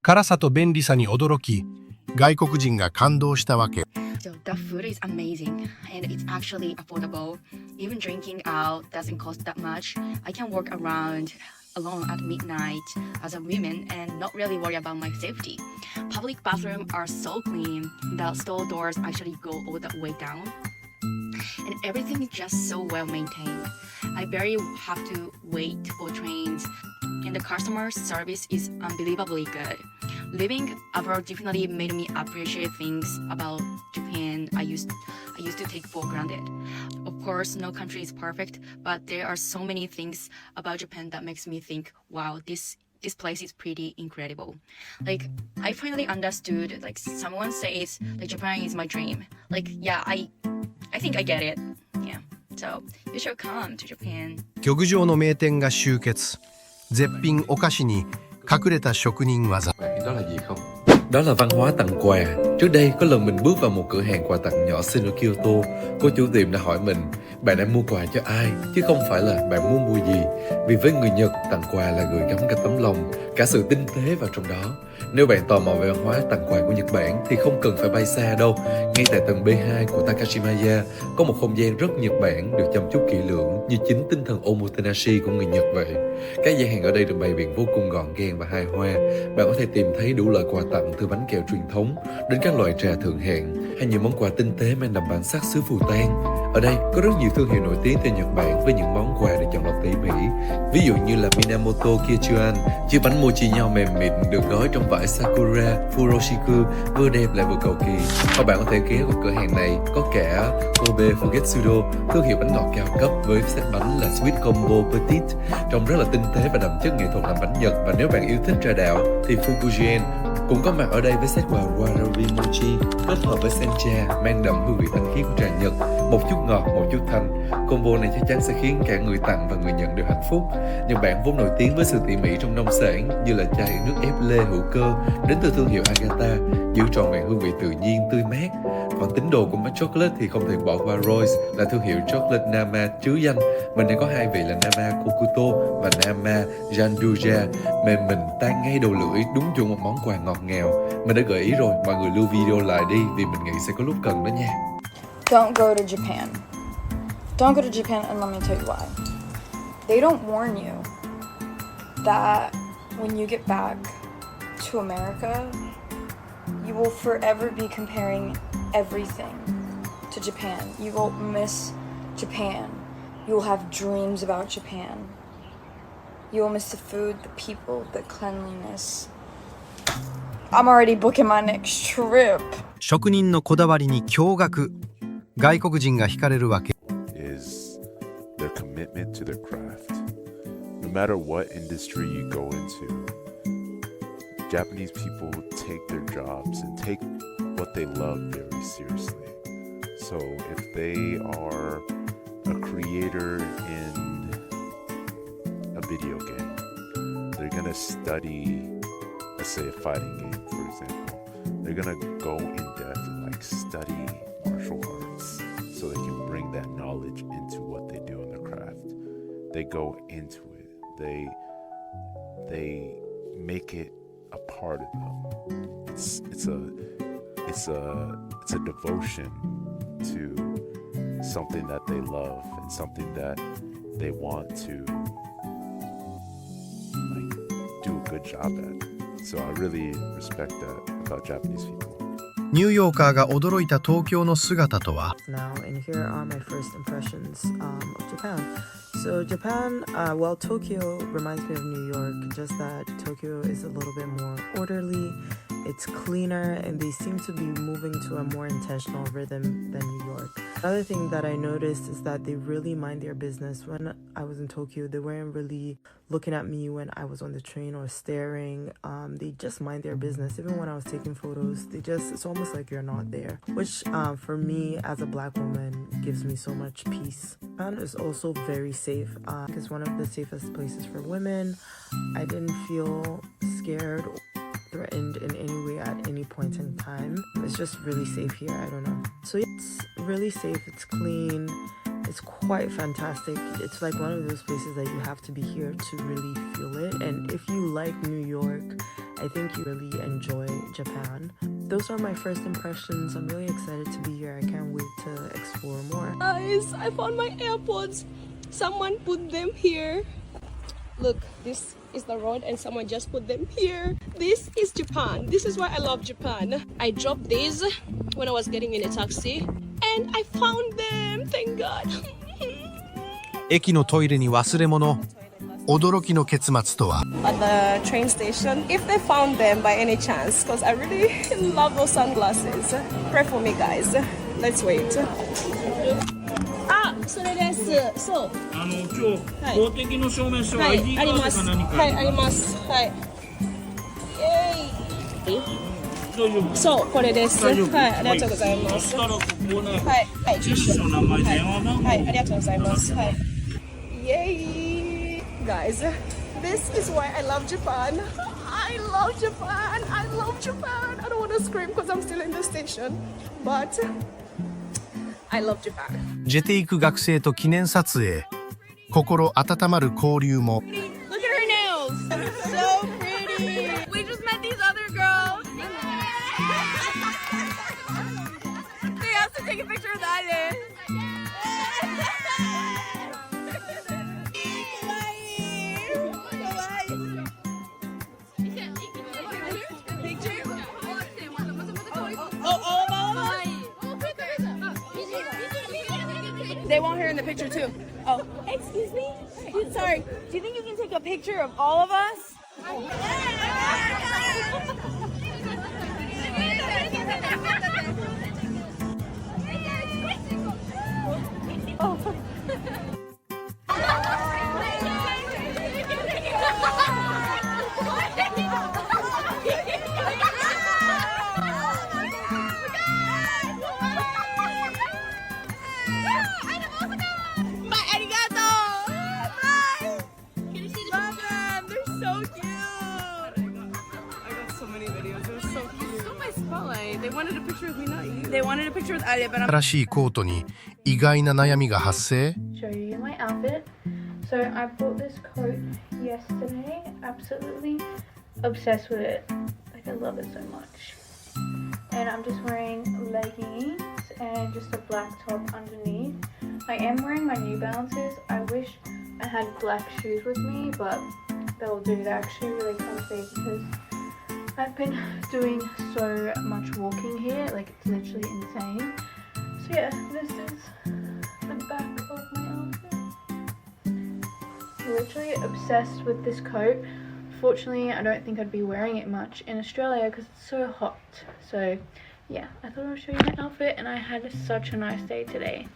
辛さと便利さに驚き、外国人が感動したわけ。So the food is amazing and it's actually affordable. Even drinking out doesn't cost that much. I can walk around alone at midnight as a woman and not really worry about my safety. Public bathrooms are so clean. The store doors actually go all the way down. And everything is just so well maintained. I barely have to wait for trains. And the customer service is unbelievably good. Living abroad definitely made me appreciate things about Japan I used to take for granted. Of course, no country is perfect, but there are so many things about Japan that makes me think, wow, this place is pretty incredible. Like, I finally understood, like, someone says, like, Japan is my dream. Like, yeah, I think I get it. Yeah. So, you should come to Japan. 極上の名店が集結。絶品お菓子に隠れた職人技。 Đó là gì không? Đó là văn hóa tặng quà. Trước đây có lần mình bước vào một cửa hàng quà tặng nhỏ xinh ở Kyoto. Cô chủ tiệm đã hỏi mình, bạn đang mua quà cho ai, chứ không phải là bạn muốn mua gì. Vì với người Nhật, tặng quà là gửi gắm cả tấm lòng, cả sự tinh tế vào trong đó. Nếu bạn tò mò về văn hóa tặng quà của Nhật Bản thì không cần phải bay xa đâu. Ngay tại tầng B2 của Takashimaya có một không gian rất Nhật Bản được chăm chút kỹ lưỡng như chính tinh thần omotenashi của người Nhật vậy. Các gian hàng ở đây được bày biện vô cùng gọn gàng và hài hòa. Bạn có thể tìm thấy đủ loại quà tặng từ bánh kẹo truyền thống đến các loại trà thượng hạng hay những món quà tinh tế mang đậm bản sắc xứ Phù Tang. Ở đây có rất nhiều thương hiệu nổi tiếng tại Nhật Bản với những món quà được chọn lọc tỉ mỉ. Ví dụ như là Minamoto Kichuan, chiếc bánh mochi nho mềm mịn được gói trong vải sakura Furoshiku vừa đẹp lại vừa cầu kỳ. Hoặc bạn có thể ghé vào cửa hàng này có cả Kobe Fugetsudo, thương hiệu bánh ngọt cao cấp với set bánh là Sweet Combo Petite, trông rất là tinh tế và đậm chất nghệ thuật làm bánh Nhật. Và nếu bạn yêu thích trà đạo thì Fukugen cũng có mặt ở đây với set quà Warari Mochi kết hợp với sencha mang đậm hương vị thanh khiết của trà Nhật, một chút ngọt, một chút thanh. Combo này chắc chắn sẽ khiến cả người tặng và người nhận đều hạnh phúc. Nhật Bản vốn nổi tiếng với sự tỉ mỉ trong nông sản, như là chai nước ép lê hữu cơ đến từ thương hiệu Agata, giữ trọn vẹn hương vị tự nhiên tươi mát. Còn tín đồ của Mát Chocolate thì không thể bỏ qua Royce, là thương hiệu chocolate Nama trứ danh. Mình đang có hai vị là Nama Kokuto và Nama Janduja, mềm mịn tan ngay đầu lưỡi, đúng chuẩn một món quà ngọt ngào. Mình đã gợi ý rồi, mọi người lưu video lại đi vì mình nghĩ sẽ có lúc cần đó nha. Don't go to Japan. Don't go to Japan, and let me tell you why. They don't warn you that when you get back to America, you will forever be comparing everything to Japan. You will miss Japan. You will have dreams about Japan. You will miss the food, the people, the cleanliness. I'm already booking my next trip. 職人のこだわりに驚愕。外国人が惹かれるわけ。is their commitment to their craft. No matter what industry you go into, Japanese people take their jobs and take what they love very seriously. So if they are a creator in a video game, they're gonna study, let's say a fighting game, for example. They're gonna go in depth and like study martial arts so they can bring that knowledge into what they do in their craft. They go into it. They make it a part of them. It's a devotion to something that they love and something that they want to like do a good job at. So I really respect that about Japanese people. ニューヨーカーが驚いた東京の姿とは。 Now, and here are my first impressions of Japan. So Japan, well, Tokyo reminds me of New York, just that Tokyo is a little bit more orderly, it's cleaner, and they seem to be moving to a more intentional rhythm than New York. Another thing that I noticed is that they really mind their business. When I was in Tokyo, they weren't really looking at me when I was on the train or staring. They just mind their business. Even when I was taking photos, it's almost like you're not there, which for me as a black woman gives me so much peace. Japan is also very safe. It's one of the safest places for women. I didn't feel scared or threatened in any way at any point in time. It's just really safe here. I don't know. So it's really safe. It's clean. It's quite fantastic. It's like one of those places that you have to be here to really feel it. And if you like New York I think you really enjoy Japan. Those are my first impressions. I'm really excited to be here. I can't wait to explore more. Guys, I found my AirPods. Someone put them here. Look, this is the road and someone just put them here. This is Japan. This is why I love Japan. I dropped these when I was getting in a taxi and I found them. Thank God. 駅のトイレに忘れ物。驚きの結末とは。 At the train station, if they found them by any chance, because I really love those sunglasses. Pray for me, guys. Let's wait. あ、それです。そう。今日、公的の証明書、はい、ID カードか何か。はい、あります。はい。イエーイ。大丈夫。そう、これです。はい、大丈夫。ありがとうございます。そしたらここね。はい、はい、住所、名前、電話番号。はい、ありがとうございます。はい。イエーイ。Guys, this is why I love Japan. I love Japan. I love Japan. I don't want to scream because I'm still in the station, but I love Japan. ジェテイク学生と記念撮影。心温まる交流も。 Look at her nails. So pretty. We just met these other girls. They have to take a picture with Ida. They want her in the picture too. Oh, excuse me. Sorry. Do you think you can take a picture of all of us? They wanted a picture with Alia, but I'm 新しいコートに意外な悩みが発生。 show you my outfit. So I bought this coat yesterday. Absolutely obsessed with it. Like I love it so much. And I'm just wearing leggings and just a black top underneath. I am wearing my New Balances. I wish I had black shoes with me, but they'll do. They're actually really comfy because I've been doing so much walking here. Like it's literally insane. So yeah, this is the back of my outfit. Literally obsessed with this coat. Fortunately, I don't think I'd be wearing it much in Australia because it's so hot. So yeah, I thought I'll show you my outfit and I had such a nice day today.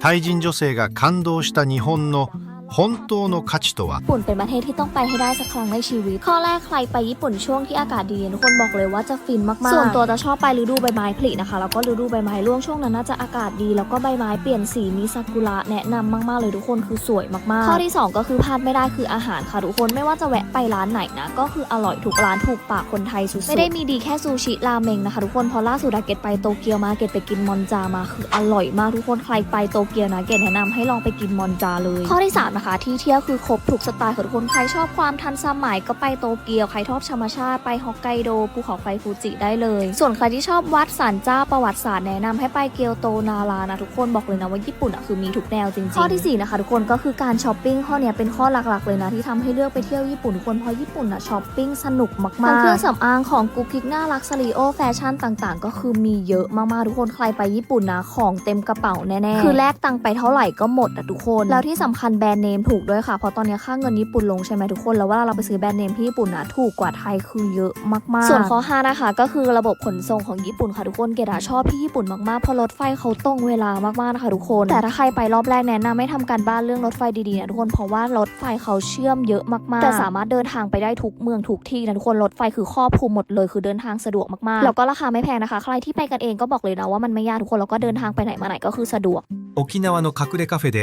タイ人女性が感動した日本の本当の価値とは。 ญี่ปุ่นเป็นประเทศที่ต้องไปให้ได้สักครั้งในชีวิตข้อแรกใครไปญี่ปุ่นช่วงที่อากาศดีทุกคนบอกเลยว่าจะฟินมากๆส่วนตัวจะชอบไปฤดูใบไม้ผลินะคะแล้วก็ฤดูใบไม้ร่วงช่วงนั้นน่าจะอากาศดีแล้วก็ใบไม้เปลี่ยนสีมีซากุระแนะนำมากๆเลยทุกคนคือสวยมากๆข้อที่2ก็คือพลาดไม่ได้คืออาหารค่ะทุกคนไม่ว่าจะแวะไปร้านไหนนะก็คืออร่อยทุกร้านถูกปากคนไทยสุดๆไม่ได้มีดีแค่ซูชิราเมงนะคะทุกคนพอล่าสุดเกตไปโตเกียวมาเกตไปกินมอนจามาคืออร่อยมากทุกคนใครไปโตเกียวนะเกตแนะนำให้ลองไปกินมอนจาเลยข้อที่3นะคะที่เที่ยวคือครบทุกสไตล์ของทุกคนใครชอบความทันสมัยก็ไปโตเกียวใครชอบธรรมชาติไปฮอกไกโดภูเขาไฟฟูจิได้เลยส่วนใครที่ชอบวัดศาลเจ้าประวัติศาสตร์แนะนำให้ไปเกียวโตนารานะทุกคนบอกเลยนะว่าญี่ปุ่นคือมีทุกแนวจริงๆข้อที่4นะคะทุกคนก็คือการช้อปปิ้งข้อนี้เป็นข้อหลักๆเลยนะที่ทำให้เลือกไปเที่ยวญี่ปุ่นทุกคนเพราะญี่ปุ่นช้อปปิ้งสนุกมากๆทั้งเครื่องสำอางของกุ๊กกิ๊กน่ารักซาริโอแฟชั่นต่างๆก็คือมีเยอะมากๆทุกคนใครไปญี่ปุ่นนะของเต็มกระเป๋าแน่ๆคือแลกตังค์ไปเท่าไหร่ก็หมดทุกคนแล้วที่สำคัญแบรนด์เนมถูกด้วยค่ะเพราะตอนนี้ค่าเงินญี่ปุ่นลงใช่ไหมทุกคนแล้วเวลาเราไปซื้อแบรนด์เนมที่ญี่ปุ่นนะถูกกว่าไทยคือเยอะมากๆส่วนข้อ5นะคะก็คือระบบขนส่งของญี่ปุ่นค่ะทุกคนเกดชอบที่ญี่ปุ่นมากๆเพราะรถไฟเขาตรงเวลามากๆนะคะทุกคนแต่ถ้าใครไปรอบแรกแนะนำให้ทำการบ้านเรื่องรถไฟดีๆนะทุกคนเพราะว่ารถไฟเขาเชื่อมเยอะมากๆแต่สามารถเดินทางไปได้ทุกเมืองทุกที่นะทุกคนรถไฟคือครอบคลุมหมดเลยคือเดินทางสะดวกมากๆแล้วก็ราคาไม่แพงนะคะใครที่ไปกันเองก็บอกเลยนะว่ามันไม่ยากทุกคนแล้วก็เดินทางไปไหนมาไหนก็คือสะดวก 沖縄の隠れカフェで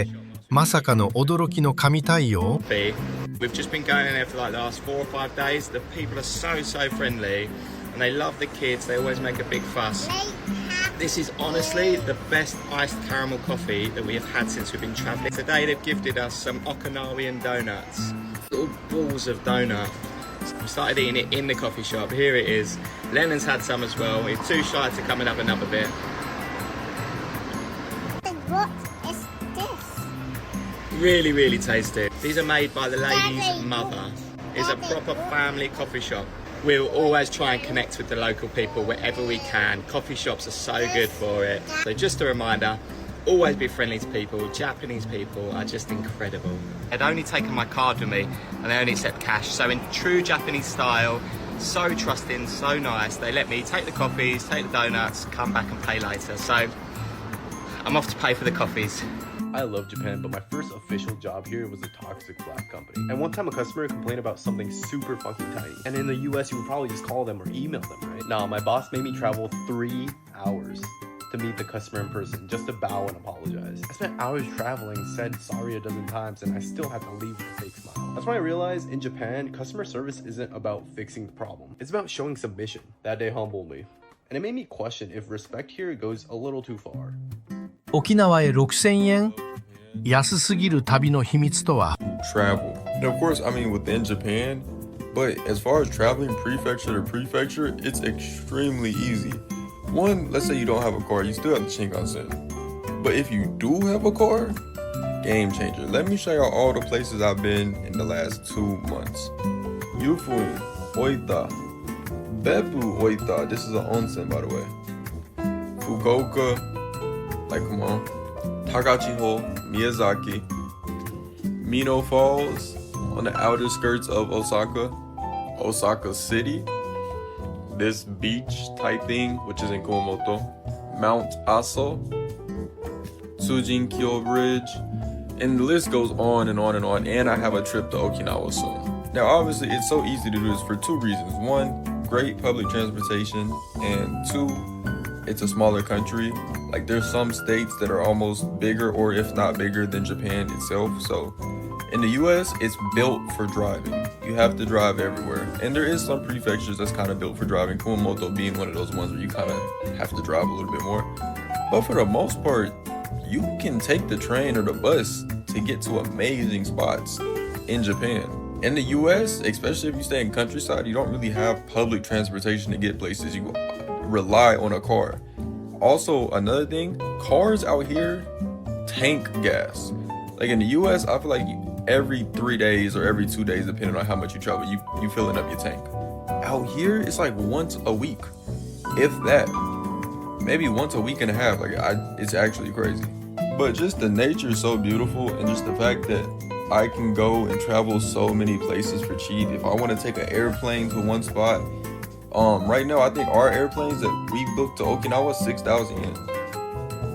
まさかの驚きの神対応。 We've just been going in there for like the last 4 or 5 days. The people are so friendly and they love the kids. They always make a big fuss. This is honestly the best iced caramel coffee that we have had since we've been travelling. Today they've gifted us some Okinawan donuts, little balls of donut. I started eating it in the coffee shop. Here it is. Lennon's had some as well. We're too shy to come and have another bit. What is this? Really, really tasty. These are made by the lady's mother. It's a proper family coffee shop. We'll always try and connect with the local people wherever we can. Coffee shops are so good for it. So just a reminder, always be friendly to people. Japanese people are just incredible. I'd only taken my card with me and they only accept cash. So in true Japanese style, so trusting, so nice. They let me take the coffees, take the donuts, come back and pay later. So I'm off to pay for the coffees. I love Japan, but my first official job here was a toxic black company. And one time a customer complained about something super fucking tiny. And in the US, you would probably just call them or email them, right? Nah, my boss made me travel 3 hours to meet the customer in person, just to bow and apologize. I spent hours traveling, said sorry a dozen times, and I still had to leave with a fake smile. That's when I realized in Japan, customer service isn't about fixing the problem. It's about showing submission. That day humbled me. And it made me question if respect here goes a little too far. 沖縄へ6000円安すぎる旅の秘密とは Travel. And of course, I mean within Japan, but as far as traveling prefecture to prefecture, it's extremely easy. One, let's say you don't have a car, you still have the Shinkansen. But if you do have a car, game changer. Let me show you all the places I've been in the last 2 months. Yufui, Oita, Beppu, Oita. This is an onsen, by the way. Fukuoka, like come on. Takachiho, Miyazaki, Mino Falls on the outer skirts of Osaka, Osaka City, this beach type thing, which is in Kumamoto, Mount Aso, Tsujin-kyo Bridge, and the list goes on and on and on, and I have a trip to Okinawa soon. Now obviously it's so easy to do this for 2 reasons. 1, great public transportation, and 2, it's a smaller country. Like there's some states that are almost bigger or if not bigger than Japan itself. So in the US, it's built for driving. You have to drive everywhere. And there is some prefectures that's kind of built for driving. Kumamoto being one of those ones where you kind of have to drive a little bit more. But for the most part, you can take the train or the bus to get to amazing spots in Japan. In the US, especially if you stay in countryside, you don't really have public transportation to get places. You rely on a car. Also, another thing, cars out here tank gas. Like in the US, I feel like every 3 days or every 2 days, depending on how much you travel, you filling up your tank. Out here, it's like once a week, if that. Maybe once a week and a half. Like it's actually crazy. But just the nature is so beautiful, and just the fact that I can go and travel so many places for cheap. If I want to take an airplane to one spot, right now I think our airplanes that we booked to Okinawa, 6,000 yen.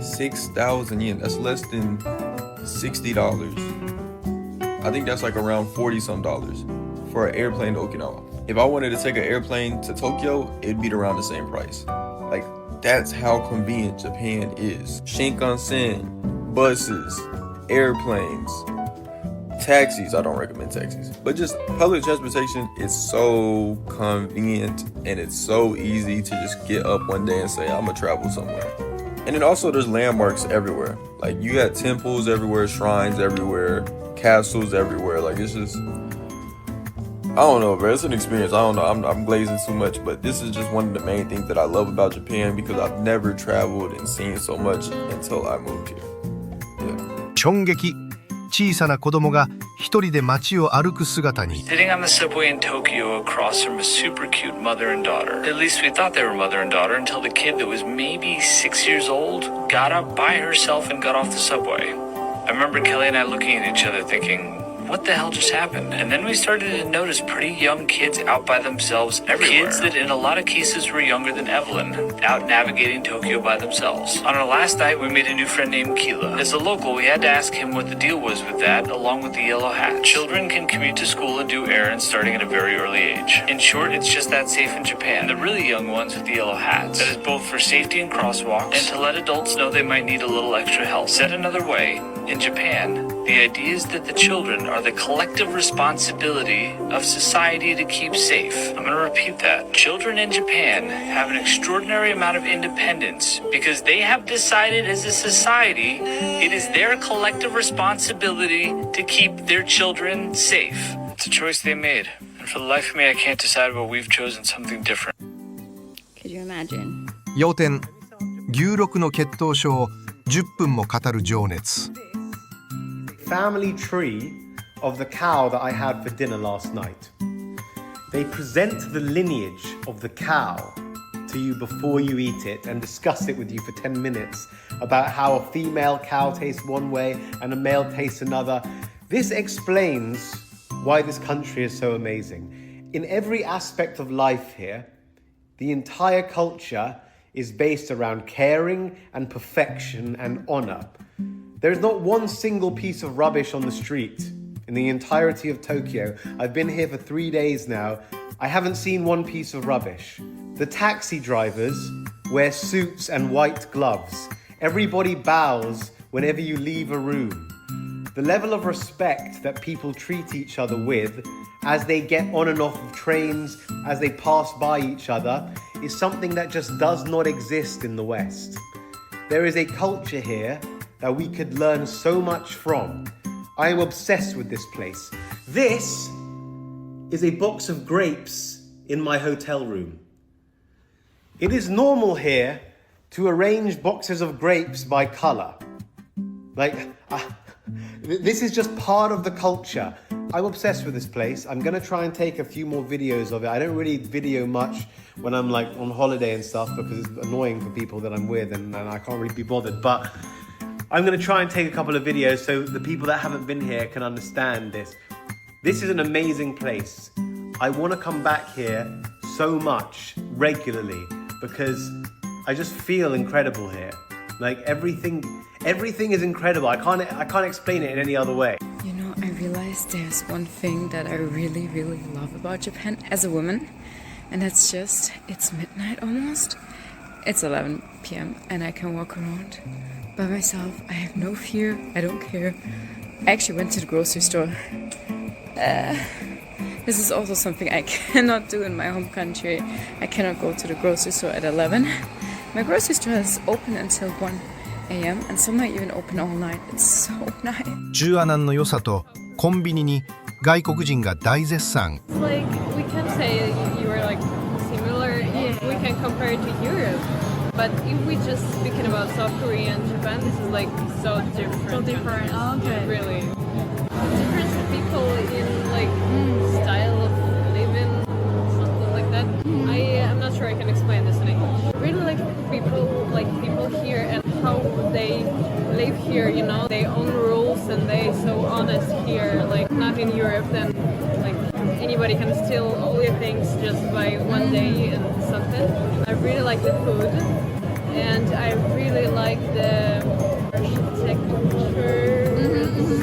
6,000 yen. That's less than $60. I think that's like around 40 some dollars for an airplane to Okinawa. If I wanted to take an airplane to Tokyo, it'd be around the same price. Like that's how convenient Japan is. Shinkansen, buses, airplanes, taxis. I don't recommend taxis, but just public transportation is so convenient, and it's so easy to just get up one day and say I'm gonna travel somewhere. And then also there's landmarks everywhere. Like you got temples everywhere, shrines everywhere, castles everywhere. Like it's just, I don't know, bro. It's an experience. I don't know. I'm glazing too much, but this is just one of the main things that I love about Japan, because I've never traveled and seen so much until I moved here. Yeah. 衝撃小さな子供が一人で街を歩く姿に Sitting on the subway in Tokyo across from a super cute mother and daughter. At least we thought they were mother and daughter until the kid that was maybe 6 years old got up by herself and got off the subway. I remember Kelly and I looking at each other thinking, what the hell just happened? And then we started to notice pretty young kids out by themselves everywhere. Kids that in a lot of cases were younger than Evelyn, out navigating Tokyo by themselves. On our last night, we made a new friend named Keela. As a local, we had to ask him what the deal was with that, along with the yellow hat. Children can commute to school and do errands starting at a very early age. In short, it's just that safe in Japan. The really young ones with the yellow hats. That is both for safety in crosswalks and to let adults know they might need a little extra help. Said another way, in Japan, the idea is that the children are the collective responsibility of society to keep safe. I'm going to repeat that. Children in Japan have an extraordinary amount of independence because they have decided as a society it is their collective responsibility to keep their children safe. It's a choice they made, And for the life of me, I can't decide why we've chosen something different. Could you imagine? 要点牛録の血統書を10分も語る情熱 Family tree of the cow that I had for dinner last night. They present the lineage of the cow to you before you eat it and discuss it with you for 10 minutes about how a female cow tastes one way and a male tastes another. This explains why this country is so amazing. In every aspect of life here, the entire culture is based around caring and perfection and honor. There is not one single piece of rubbish on the street in the entirety of Tokyo. I've been here for 3 days now. I haven't seen one piece of rubbish. The taxi drivers wear suits and white gloves. Everybody bows whenever you leave a room. The level of respect that people treat each other with as they get on and off of trains, as they pass by each other, is something that just does not exist in the West. There is a culture here that we could learn so much from. I am obsessed with this place. This is a box of grapes in my hotel room. It is normal here to arrange boxes of grapes by color. This is just part of the culture. I'm obsessed with this place. I'm gonna try and take a few more videos of it. I don't really video much when I'm like on holiday and stuff because it's annoying for people that I'm with and I can't really be bothered. But I'm gonna try and take a couple of videos so the people that haven't been here can understand this. This is an amazing place. I wanna come back here so much regularly because I just feel incredible here. Like everything is incredible. I can't explain it in any other way. You know, I realized there's one thing that I really, really love about Japan as a woman, and that's just, it's midnight almost. It's 11 p.m. and I can walk around by myself. I have no fear. I don't care. I actually went to the grocery store. This is also something I cannot do in my home country. I cannot go to the grocery store at 11. My grocery store is open until 1 a.m. and some might even open all night. It's so nice. 中アナンの良さとコンビニに外国人が大絶賛 It's like we can say you are like similar. We can compare it to Europe. But if we just speaking about South Korea and Japan, this is like so different. So different. Oh, okay. Really. Different people in like style of living, something like that. I'm not sure I can explain this in English. Really like people here and how they live here, you know, they own rules and they so honest here, like not in Europe then like anybody can steal all your things just by one day and something. I really like the food and I really like the architecture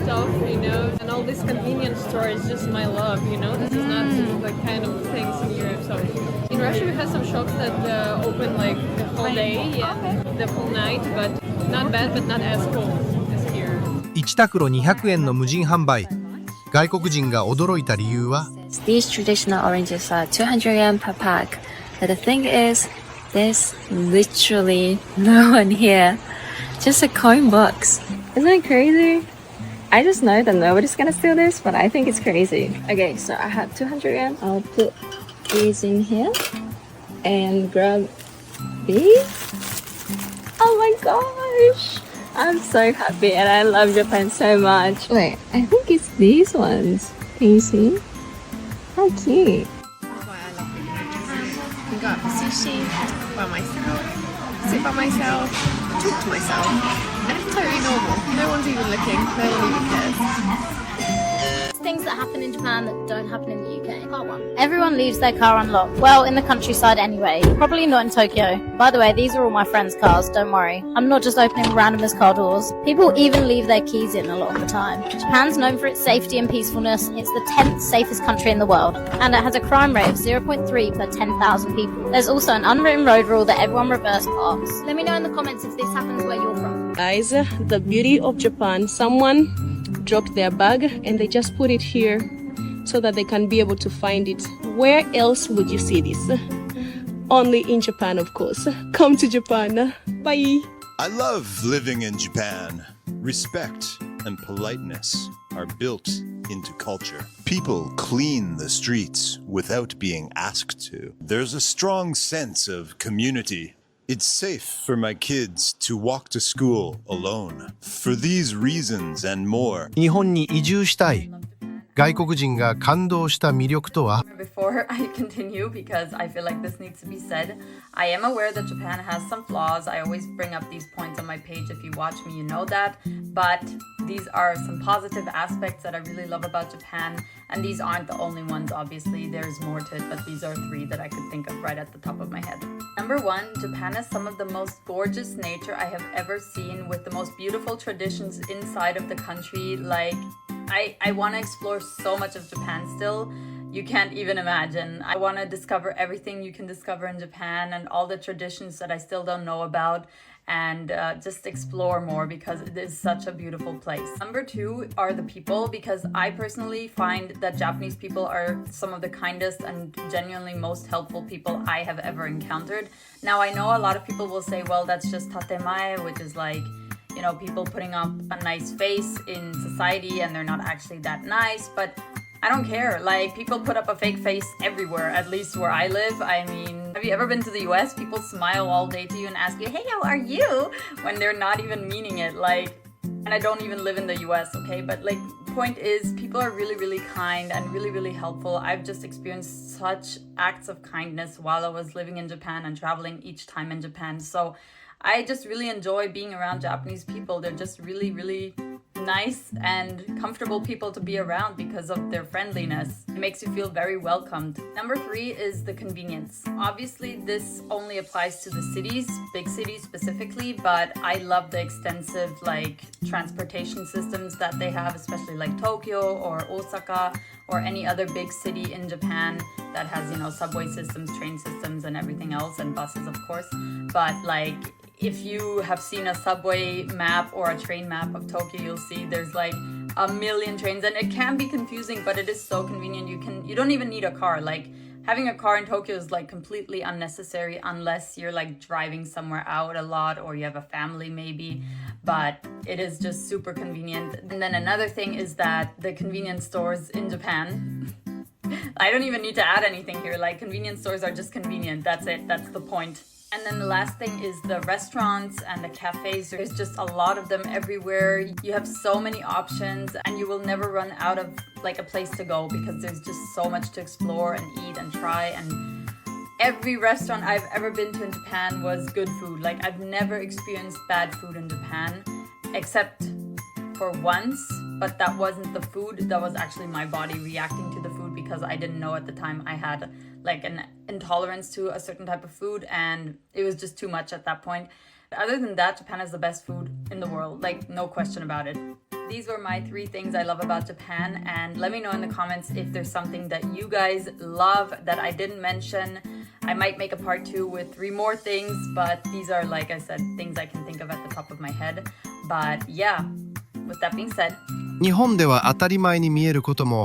stuff, you know, and all these convenience stores, just my love, you know, this is not the kind of things in Europe. So in Russia we have some shops that open like the whole day, the whole night, but not bad, but not as cool as here. 1タクロ200円の無人販売外国人が驚いた理由は These traditional oranges are 200 yen per pack. But the thing is, there's literally no one here. Just a coin box. Isn't it crazy? I just know that nobody's gonna steal this, but I think it's crazy. Okay, so I have 200 yen. I'll put these in here and grab these. Oh my gosh! I'm so happy and I love Japan so much. Wait, I think it's these ones. Can you see? How cute. We got sushi by myself, sit by myself, talk to myself, and it's totally normal. No one's even looking, no one even cares. Things that happen in Japan that don't happen in the UK. Car one. Everyone leaves their car unlocked. Well, in the countryside anyway. Probably not in Tokyo. By the way, these are all my friends' cars, don't worry. I'm not just opening randomers' car doors. People even leave their keys in a lot of the time. Japan's known for its safety and peacefulness. It's the 10th safest country in the world. And it has a crime rate of 0.3 per 10,000 people. There's also an unwritten road rule that everyone reverse parks. Let me know in the comments if this happens where you're from. Guys, the beauty of Japan. Someone dropped their bag and they just put it here so that they can be able to find it. Where else would you see this? Only in Japan, of course. Come to Japan. Bye. I love living in Japan. Respect and politeness are built into culture. People clean the streets without being asked to. There's a strong sense of community. It's safe for my kids to walk to school alone. For these reasons and more. 日本に移住したい。外国人が感動した魅力とは？ Before I continue, because I feel like this needs to be said, I am aware that Japan has some flaws. I always bring up these points on my page. If you watch me, you know that. But these are some positive aspects that I really love about Japan. And these aren't the only ones, obviously. There's more to it, but these are 3 that I could think of right at the top of my head. Number 1, Japan has some of the most gorgeous nature I have ever seen, with the most beautiful traditions inside of the country. Like, I want to explore so much of Japan still. You can't even imagine. I want to discover everything you can discover in Japan and all the traditions that I still don't know about, and just explore more because it is such a beautiful place. Number 2 are the people, because I personally find that Japanese people are some of the kindest and genuinely most helpful people I have ever encountered. Now, I know a lot of people will say, well, that's just tatemae, which is like, you know, people putting up a nice face in society and they're not actually that nice, but I don't care. Like, people put up a fake face everywhere, at least where I live. I mean, have you ever been to the US? People smile all day to you and ask you, hey, how are you? When they're not even meaning it. Like, and I don't even live in the US, okay? But like, point is, people are really, really kind and really, really helpful. I've just experienced such acts of kindness while I was living in Japan and traveling each time in Japan. So I just really enjoy being around Japanese people. They're just really, really nice and comfortable people to be around because of their friendliness. It makes you feel very welcomed. Number 3 is the convenience. Obviously, this only applies to the cities, big cities specifically, but I love the extensive like transportation systems that they have, especially like Tokyo or Osaka or any other big city in Japan that has, you know, subway systems, train systems, and everything else, and buses, of course. But like, if you have seen a subway map or a train map of Tokyo, you'll see there's like a million trains, and it can be confusing, but it is so convenient. You don't even need a car. Like, having a car in Tokyo is like completely unnecessary unless you're like driving somewhere out a lot or you have a family maybe, but it is just super convenient. And then another thing is that the convenience stores in Japan, I don't even need to add anything here. Like, convenience stores are just convenient. That's it. That's the point. And then the last thing is the restaurants and the cafes. There's just a lot of them everywhere. You have so many options and you will never run out of like a place to go because there's just so much to explore and eat and try. And every restaurant I've ever been to in Japan was good food. Like, I've never experienced bad food in Japan except for once, but that wasn't the food. That was actually my body reacting to the food because I didn't know at the time I had like an intolerance to a certain type of food, and it was just too much at that point. Other than that, Japan has the best food in the world, like, no question about it. These were my 3 things I love about Japan, and let me know in the comments if there's something that you guys love that I didn't mention. I might make a part 2 with 3 more things, but these are, like I said, things I can think of at the top of my head. But yeah, with that being said, 日本では当たり前に見えることも